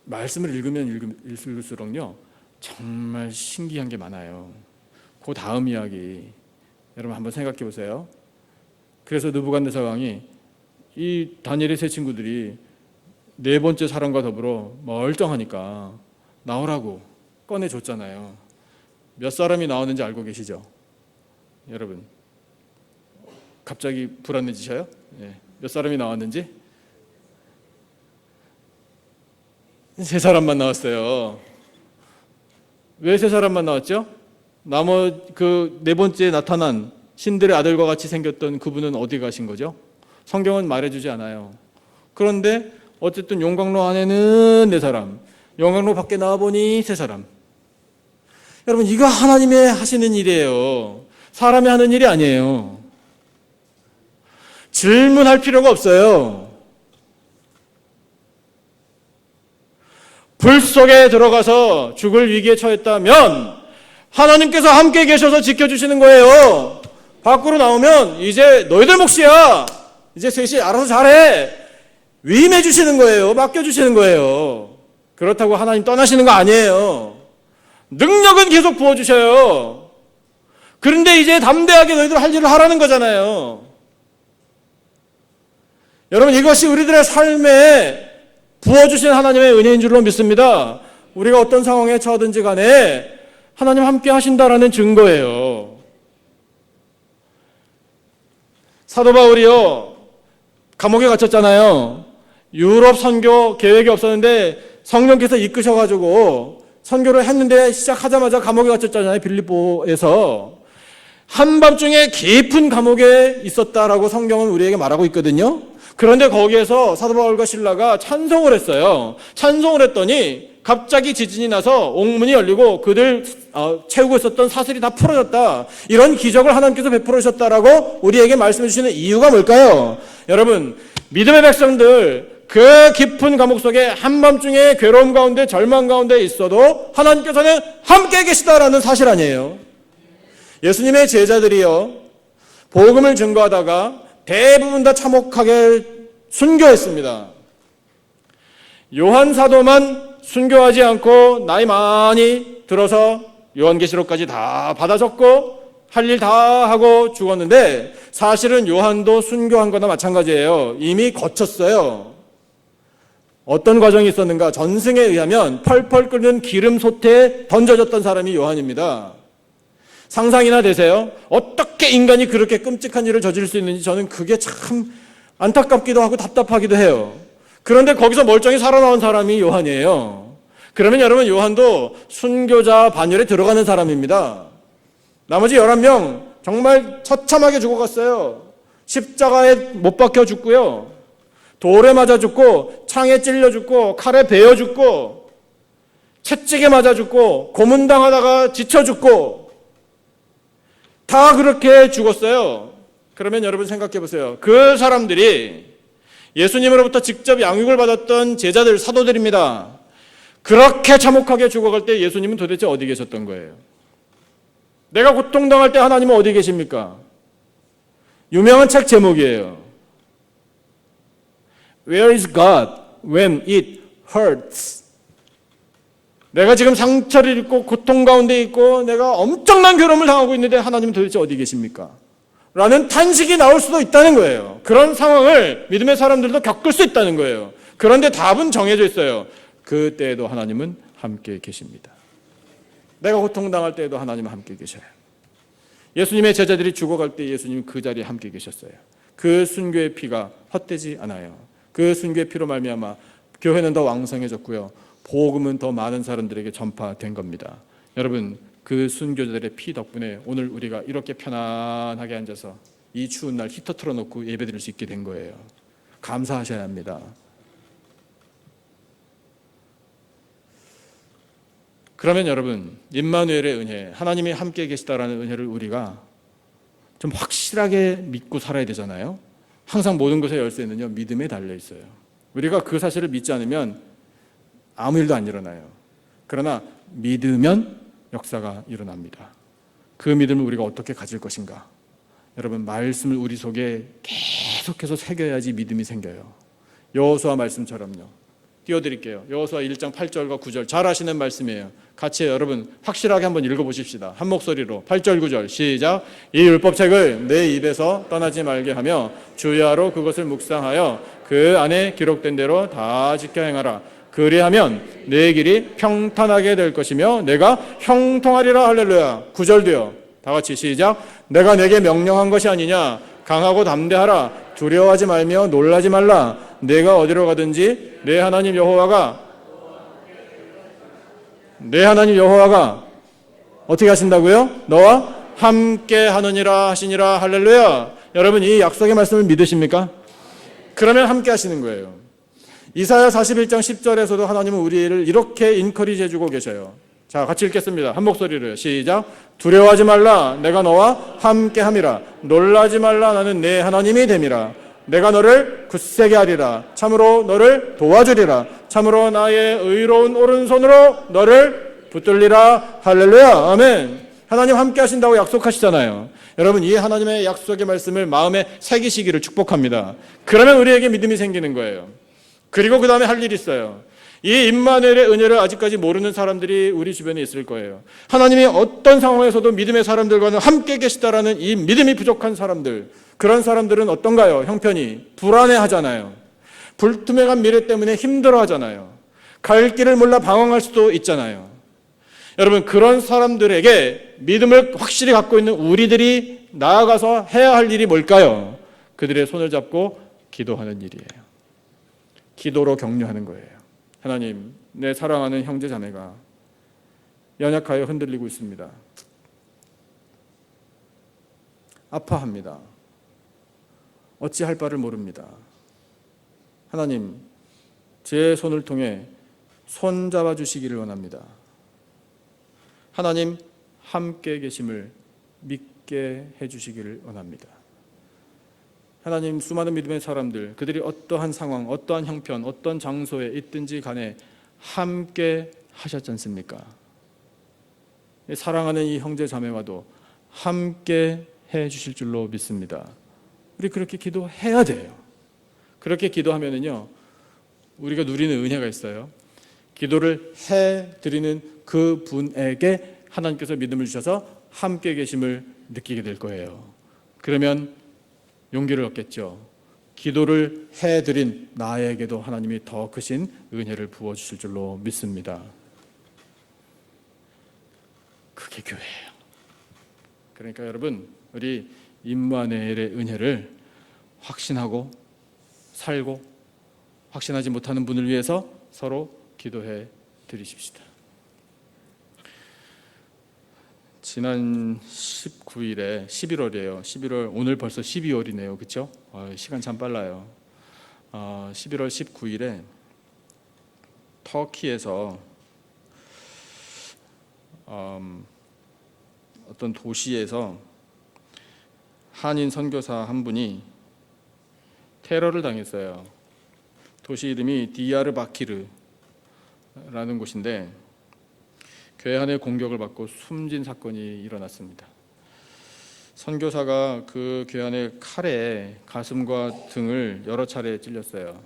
말씀을 읽으면 읽을수록요, 정말 신기한 게 많아요. 그 다음 이야기 여러분 한번 생각해 보세요. 그래서 느부갓네살 왕이 이 다니엘의 세 친구들이 네 번째 사람과 더불어 멀쩡하니까 나오라고 꺼내줬잖아요. 몇 사람이 나왔는지 알고 계시죠? 여러분, 갑자기 불안해지셔요? 몇 사람이 나왔는지? 세 사람만 나왔어요. 왜 세 사람만 나왔죠? 그 네 번째 나타난 신들의 아들과 같이 생겼던 그분은 어디 가신 거죠? 성경은 말해주지 않아요. 그런데 어쨌든 용광로 안에는 네 사람, 용광로 밖에 나와보니 세 사람. 여러분, 이거 하나님의 하시는 일이에요. 사람이 하는 일이 아니에요. 질문할 필요가 없어요. 불 속에 들어가서 죽을 위기에 처했다면 하나님께서 함께 계셔서 지켜주시는 거예요. 밖으로 나오면 이제 너희들 몫이야. 이제 셋이 알아서 잘해. 위임해 주시는 거예요. 맡겨 주시는 거예요. 그렇다고 하나님 떠나시는 거 아니에요. 능력은 계속 부어주셔요. 그런데 이제 담대하게 너희들 할 일을 하라는 거잖아요. 여러분, 이것이 우리들의 삶에 부어주신 하나님의 은혜인 줄로 믿습니다. 우리가 어떤 상황에 처하든지 간에 하나님 함께 하신다라는 증거예요. 사도 바울이요, 감옥에 갇혔잖아요. 유럽 선교 계획이 없었는데 성령께서 이끄셔가지고 선교를 했는데 시작하자마자 감옥에 갇혔잖아요. 빌립보에서. 한밤중에 깊은 감옥에 있었다라고 성경은 우리에게 말하고 있거든요. 그런데 거기에서 사도 바울과 실라가 찬송을 했어요. 찬송을 했더니 갑자기 지진이 나서 옥문이 열리고 그들 채우고 있었던 사슬이 다 풀어졌다. 이런 기적을 하나님께서 베풀어 주셨다라고 우리에게 말씀해 주시는 이유가 뭘까요? 여러분, 믿음의 백성들, 그 깊은 감옥 속에 한밤중에 괴로움 가운데 절망 가운데 있어도 하나님께서는 함께 계시다라는 사실 아니에요. 예수님의 제자들이요, 복음을 증거하다가 대부분 다 참혹하게 순교했습니다. 요한 사도만 순교하지 않고 나이 많이 들어서 요한계시록까지 다 받아 적고 할 일 다 하고 죽었는데, 사실은 요한도 순교한 거나 마찬가지예요. 이미 거쳤어요. 어떤 과정이 있었는가? 전승에 의하면 펄펄 끓는 기름 솥에 던져졌던 사람이 요한입니다. 상상이나 되세요? 어떻게 인간이 그렇게 끔찍한 일을 저지를 수 있는지 저는 그게 참 안타깝기도 하고 답답하기도 해요. 그런데 거기서 멀쩡히 살아나온 사람이 요한이에요. 그러면 여러분, 요한도 순교자 반열에 들어가는 사람입니다. 나머지 11명 정말 처참하게 죽어갔어요. 십자가에 못 박혀 죽고요, 돌에 맞아 죽고, 창에 찔려 죽고, 칼에 베어 죽고, 채찍에 맞아 죽고, 고문당하다가 지쳐 죽고, 다 그렇게 죽었어요. 그러면 여러분 생각해 보세요. 그 사람들이 예수님으로부터 직접 양육을 받았던 제자들, 사도들입니다. 그렇게 참혹하게 죽어갈 때 예수님은 도대체 어디 계셨던 거예요? 내가 고통당할 때 하나님은 어디 계십니까? 유명한 책 제목이에요. Where is God when it hurts? 내가 지금 상처를 입고 고통 가운데 있고 내가 엄청난 괴로움을 당하고 있는데 하나님은 도대체 어디 계십니까? 라는 탄식이 나올 수도 있다는 거예요. 그런 상황을 믿음의 사람들도 겪을 수 있다는 거예요. 그런데 답은 정해져 있어요. 그때에도 하나님은 함께 계십니다. 내가 고통당할 때에도 하나님은 함께 계셔요. 예수님의 제자들이 죽어갈 때 예수님은 그 자리에 함께 계셨어요. 그 순교의 피가 헛되지 않아요. 그 순교의 피로 말미암아 교회는 더 왕성해졌고요, 복음은 더 많은 사람들에게 전파된 겁니다. 여러분, 그 순교자들의 피 덕분에 오늘 우리가 이렇게 편안하게 앉아서 이 추운 날 히터 틀어놓고 예배드릴 수 있게 된 거예요. 감사하셔야 합니다. 그러면 여러분, 임마누엘의 은혜, 하나님이 함께 계시다라는 은혜를 우리가 좀 확실하게 믿고 살아야 되잖아요. 항상 모든 것의 열쇠는요, 믿음에 달려 있어요. 우리가 그 사실을 믿지 않으면 아무 일도 안 일어나요. 그러나 믿으면 역사가 일어납니다. 그 믿음을 우리가 어떻게 가질 것인가? 여러분, 말씀을 우리 속에 계속해서 새겨야지 믿음이 생겨요. 여호수아 말씀처럼요. 띄워드릴게요. 여호수아 1장 8절과 9절 잘 아시는 말씀이에요. 같이 여러분 확실하게 한번 읽어보십시다. 한 목소리로 8절 9절 시작. 이 율법책을 내 입에서 떠나지 말게 하며 주야로 그것을 묵상하여 그 안에 기록된 대로 다 지켜 행하라. 그리하면 내 길이 평탄하게 될 것이며 내가 형통하리라. 할렐루야. 9절도요. 다 같이 시작. 내가 내게 명령한 것이 아니냐. 강하고 담대하라. 두려워하지 말며 놀라지 말라. 내가 어디로 가든지 내 하나님 여호와가 어떻게 하신다고요? 너와 함께 하느니라 하시니라. 할렐루야. 여러분, 이 약속의 말씀을 믿으십니까? 그러면 함께 하시는 거예요. 이사야 41장 10절에서도 하나님은 우리를 이렇게 인커리지 해주고 계셔요. 자, 같이 읽겠습니다. 한 목소리로요. 시작. 두려워하지 말라. 내가 너와 함께 함이라. 놀라지 말라. 나는 내 하나님이 됨이라. 내가 너를 굳세게 하리라. 참으로 너를 도와주리라. 참으로 나의 의로운 오른손으로 너를 붙들리라. 할렐루야. 아멘. 하나님 함께 하신다고 약속하시잖아요. 여러분, 이 하나님의 약속의 말씀을 마음에 새기시기를 축복합니다. 그러면 우리에게 믿음이 생기는 거예요. 그리고 그 다음에 할 일이 있어요. 이 임마누엘의 은혜를 아직까지 모르는 사람들이 우리 주변에 있을 거예요. 하나님이 어떤 상황에서도 믿음의 사람들과는 함께 계시다라는 이 믿음이 부족한 사람들, 그런 사람들은 어떤가요? 형편이 불안해하잖아요. 불투명한 미래 때문에 힘들어하잖아요. 갈 길을 몰라 방황할 수도 있잖아요. 여러분, 그런 사람들에게 믿음을 확실히 갖고 있는 우리들이 나아가서 해야 할 일이 뭘까요? 그들의 손을 잡고 기도하는 일이에요. 기도로 격려하는 거예요. 하나님, 내 사랑하는 형제 자매가 연약하여 흔들리고 있습니다. 아파합니다. 어찌할 바를 모릅니다. 하나님, 제 손을 통해 손 잡아 주시기를 원합니다. 하나님, 함께 계심을 믿게 해주시기를 원합니다. 하나님, 수많은 믿음의 사람들, 그들이 어떠한 상황, 어떠한 형편, 어떤 장소에 있든지 간에 함께 하셨지 않습니까? 사랑하는 이 형제 자매와도 함께 해주실 줄로 믿습니다. 우리 그렇게 기도해야 돼요. 그렇게 기도하면은요, 우리가 누리는 은혜가 있어요. 기도를 해드리는 그 분에게 하나님께서 믿음을 주셔서 함께 계심을 느끼게 될 거예요. 그러면 용기를 얻겠죠. 기도를 해드린 나에게도 하나님이 더 크신 은혜를 부어주실 줄로 믿습니다. 그게 교회예요. 그러니까 여러분, 우리 임마누엘의 은혜를 확신하고 살고 확신하지 못하는 분을 위해서 서로 기도해 드리십시다. 지난 19일에 11월이에요. 11월, 오늘 벌써 12월이네요. 그렇죠? 시간 참 빨라요. 11월 19일에 터키에서 어떤 도시에서 한인 선교사 한 분이 테러를 당했어요. 도시 이름이 디야르바키르라는 곳인데 교회 안에 공격을 받고 숨진 사건이 일어났습니다. 선교사가 그 교회 안에 칼에 가슴과 등을 여러 차례 찔렸어요.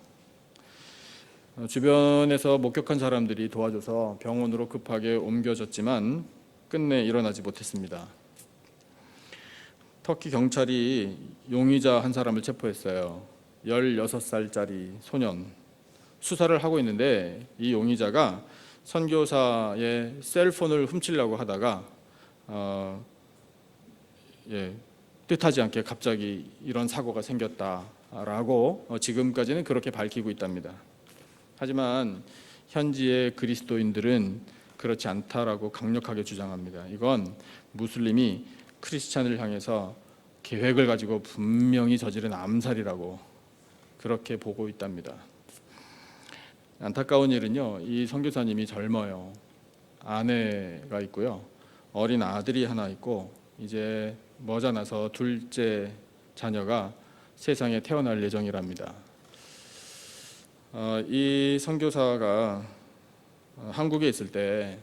주변에서 목격한 사람들이 도와줘서 병원으로 급하게 옮겨졌지만 끝내 일어나지 못했습니다. 터키 경찰이 용의자 한 사람을 체포했어요. 16살짜리 소년. 수사를 하고 있는데 이 용의자가 선교사의 셀폰을 훔치려고 하다가 뜻하지 않게 갑자기 이런 사고가 생겼다라고 지금까지는 그렇게 밝히고 있답니다. 하지만 현지의 그리스도인들은 그렇지 않다라고 강력하게 주장합니다. 이건 무슬림이 크리스찬을 향해서 계획을 가지고 분명히 저지른 암살이라고 그렇게 보고 있답니다. 안타까운 일은요, 이 선교사님이 젊어요. 아내가 있고요, 어린 아들이 하나 있고 이제 머지않아서 둘째 자녀가 세상에 태어날 예정이랍니다. 이 선교사가 한국에 있을 때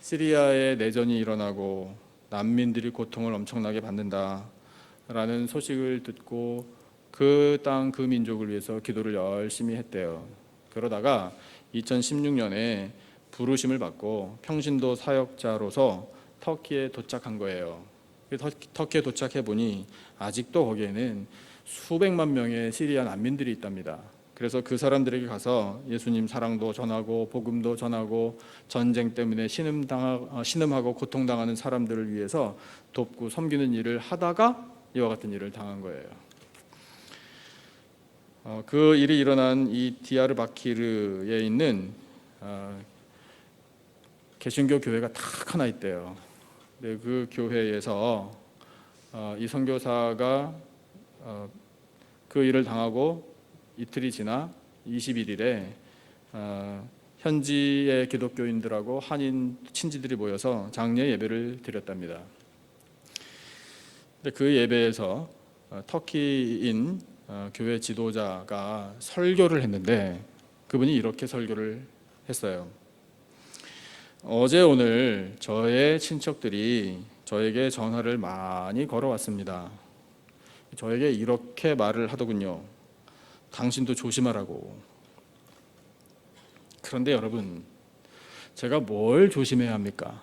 시리아에 내전이 일어나고 난민들이 고통을 엄청나게 받는다라는 소식을 듣고 그 땅, 그 민족을 위해서 기도를 열심히 했대요. 그러다가 2016년에 부르심을 받고 평신도 사역자로서 터키에 도착한 거예요. 터키에 도착해 보니 아직도 거기에는 수백만 명의 시리아 난민들이 있답니다. 그래서 그 사람들에게 가서 예수님 사랑도 전하고 복음도 전하고 전쟁 때문에 신음하고 고통당하는 사람들을 위해서 돕고 섬기는 일을 하다가 이와 같은 일을 당한 거예요. 그 일이 일어난 이 디야르바키르에 있는 개신교 교회가 딱 하나 있대요. 네, 그 교회에서 이 선교사가 그 일을 당하고 이틀이 지나 21일에 현지의 기독교인들하고 한인 친지들이 모여서 장례 예배를 드렸답니다. 근데 그 예배에서 터키인 교회 지도자가 설교를 했는데 그분이 이렇게 설교를 했어요. 어제 오늘 저의 친척들이 저에게 전화를 많이 걸어왔습니다. 저에게 이렇게 말을 하더군요. 당신도 조심하라고. 그런데 여러분, 제가 뭘 조심해야 합니까?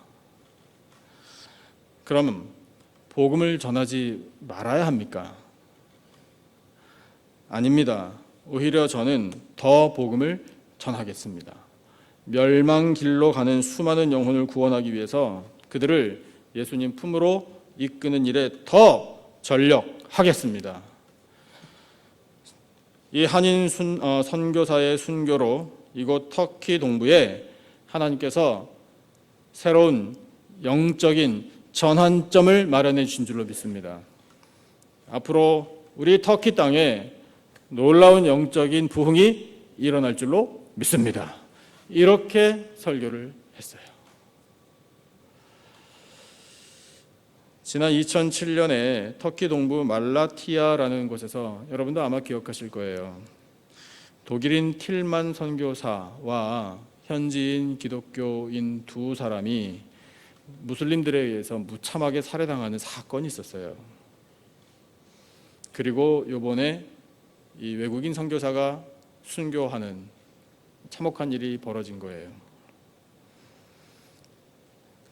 그럼 복음을 전하지 말아야 합니까? 아닙니다. 오히려 저는 더 복음을 전하겠습니다. 멸망길로 가는 수많은 영혼을 구원하기 위해서 그들을 예수님 품으로 이끄는 일에 더 전력하겠습니다. 이 한인 선교사의 순교로 이곳 터키 동부에 하나님께서 새로운 영적인 전환점을 마련해 주신 줄로 믿습니다. 앞으로 우리 터키 땅에 놀라운 영적인 부흥이 일어날 줄로 믿습니다. 이렇게 설교를 했어요. 지난 2007년에 터키 동부 말라티아라는 곳에서 여러분도 아마 기억하실 거예요. 독일인 틸만 선교사와 현지인 기독교인 두 사람이 무슬림들에 의해서 무참하게 살해당하는 사건이 있었어요. 그리고 이번에 이 외국인 선교사가 순교하는 참혹한 일이 벌어진 거예요.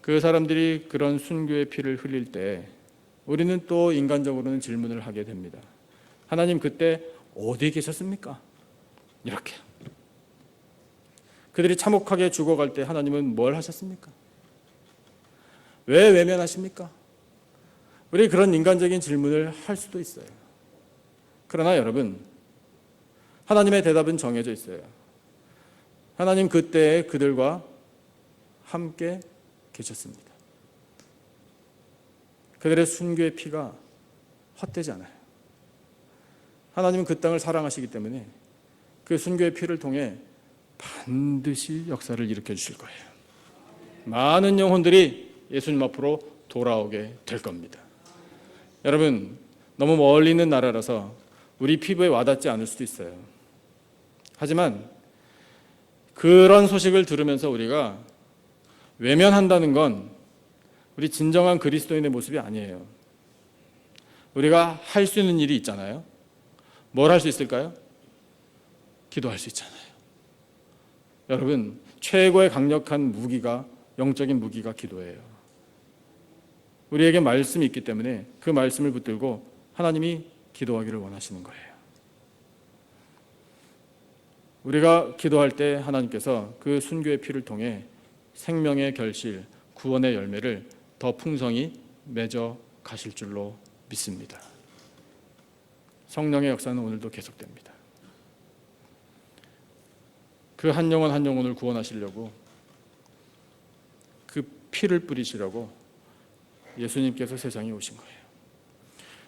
그 사람들이 그런 순교의 피를 흘릴 때 우리는 또 인간적으로는 질문을 하게 됩니다. 하나님 그때 어디 계셨습니까? 이렇게. 그들이 참혹하게 죽어갈 때 하나님은 뭘 하셨습니까? 왜 외면하십니까? 우리 그런 인간적인 질문을 할 수도 있어요. 그러나 여러분, 하나님의 대답은 정해져 있어요. 하나님 그때 그들과 함께 계셨습니다. 그들의 순교의 피가 헛되지 않아요. 하나님은 그 땅을 사랑하시기 때문에 그 순교의 피를 통해 반드시 역사를 일으켜 주실 거예요. 많은 영혼들이 예수님 앞으로 돌아오게 될 겁니다. 여러분, 너무 멀리 있는 나라라서 우리 피부에 와닿지 않을 수도 있어요. 하지만 그런 소식을 들으면서 우리가 외면한다는 건 우리 진정한 그리스도인의 모습이 아니에요. 우리가 할 수 있는 일이 있잖아요. 뭘 할 수 있을까요? 기도할 수 있잖아요. 여러분, 최고의 강력한 무기가, 영적인 무기가 기도예요. 우리에게 말씀이 있기 때문에 그 말씀을 붙들고 하나님이 기도하기를 원하시는 거예요. 우리가 기도할 때 하나님께서 그 순교의 피를 통해 생명의 결실, 구원의 열매를 더 풍성히 맺어 가실 줄로 믿습니다. 성령의 역사는 오늘도 계속됩니다. 그 한 영혼 한 영혼을 구원하시려고, 그 피를 뿌리시려고 예수님께서 세상에 오신 거예요.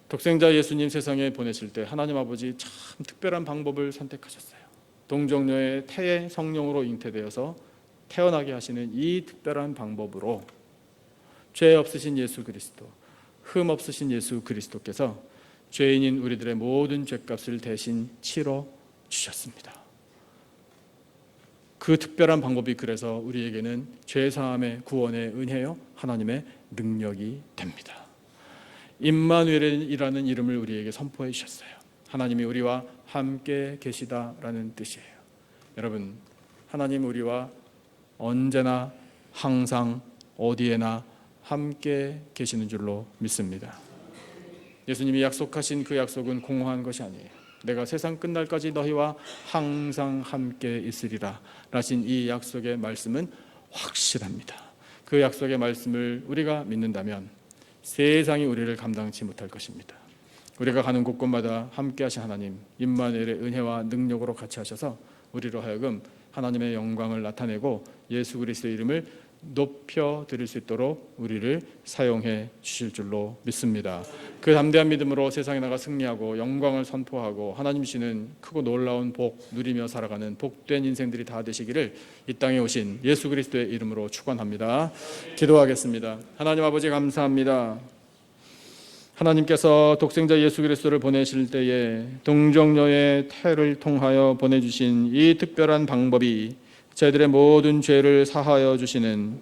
독생자 예수님 세상에 보내실 때 하나님 아버지 참 특별한 방법을 선택하셨어요. 동정녀의 태의 성령으로 잉태되어서 태어나게 하시는 이 특별한 방법으로 죄 없으신 예수 그리스도, 흠 없으신 예수 그리스도께서 죄인인 우리들의 모든 죄값을 대신 치러 주셨습니다. 그 특별한 방법이 그래서 우리에게는 죄사함의 구원의 은혜요 하나님의 능력이 됩니다. 임마누엘이라는 이름을 우리에게 선포해 주셨어요. 하나님이 우리와 함께 계시다라는 뜻이에요. 여러분, 하나님 우리와 언제나 항상 어디에나 함께 계시는 줄로 믿습니다. 예수님이 약속하신 그 약속은 공허한 것이 아니에요. 내가 세상 끝날까지 너희와 항상 함께 있으리라 라신 이 약속의 말씀은 확실합니다. 그 약속의 말씀을 우리가 믿는다면 세상이 우리를 감당치 못할 것입니다. 우리가 가는 곳곳마다 함께 하신 하나님, 임마누엘의 은혜와 능력으로 같이 하셔서 우리로 하여금 하나님의 영광을 나타내고 예수 그리스도의 이름을 높여 드릴 수 있도록 우리를 사용해 주실 줄로 믿습니다. 그 담대한 믿음으로 세상에 나가 승리하고 영광을 선포하고 하나님 주시는 크고 놀라운 복 누리며 살아가는 복된 인생들이 다 되시기를 이 땅에 오신 예수 그리스도의 이름으로 축원합니다. 기도하겠습니다. 하나님 아버지 감사합니다. 하나님께서 독생자 예수 그리스도를 보내실 때에 동정녀의 태를 통하여 보내주신 이 특별한 방법이 저희들의 모든 죄를 사하여 주시는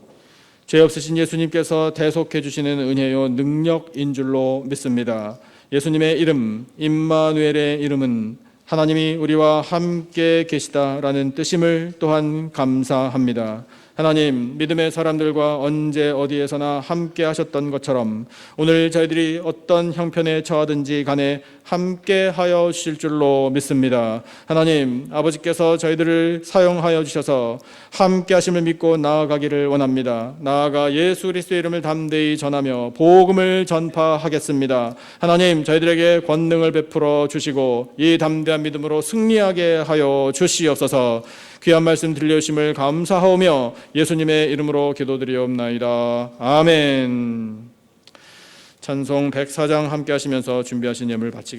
죄 없으신 예수님께서 대속해 주시는 은혜요 능력인 줄로 믿습니다. 예수님의 이름, 임마누엘의 이름은 하나님이 우리와 함께 계시다라는 뜻임을 또한 감사합니다. 하나님, 믿음의 사람들과 언제 어디에서나 함께 하셨던 것처럼 오늘 저희들이 어떤 형편에 처하든지 간에 함께 하여 주실 줄로 믿습니다. 하나님, 아버지께서 저희들을 사용하여 주셔서 함께 하심을 믿고 나아가기를 원합니다. 나아가 예수 그리스도의 이름을 담대히 전하며 복음을 전파하겠습니다. 하나님, 저희들에게 권능을 베풀어 주시고 이 담대한 믿음으로 승리하게 하여 주시옵소서. 귀한 말씀 들려주심을 감사하오며 예수님의 이름으로 기도드리옵나이다. 아멘. 찬송 104장 함께 하시면서 준비하신 예물 바치겠습니다.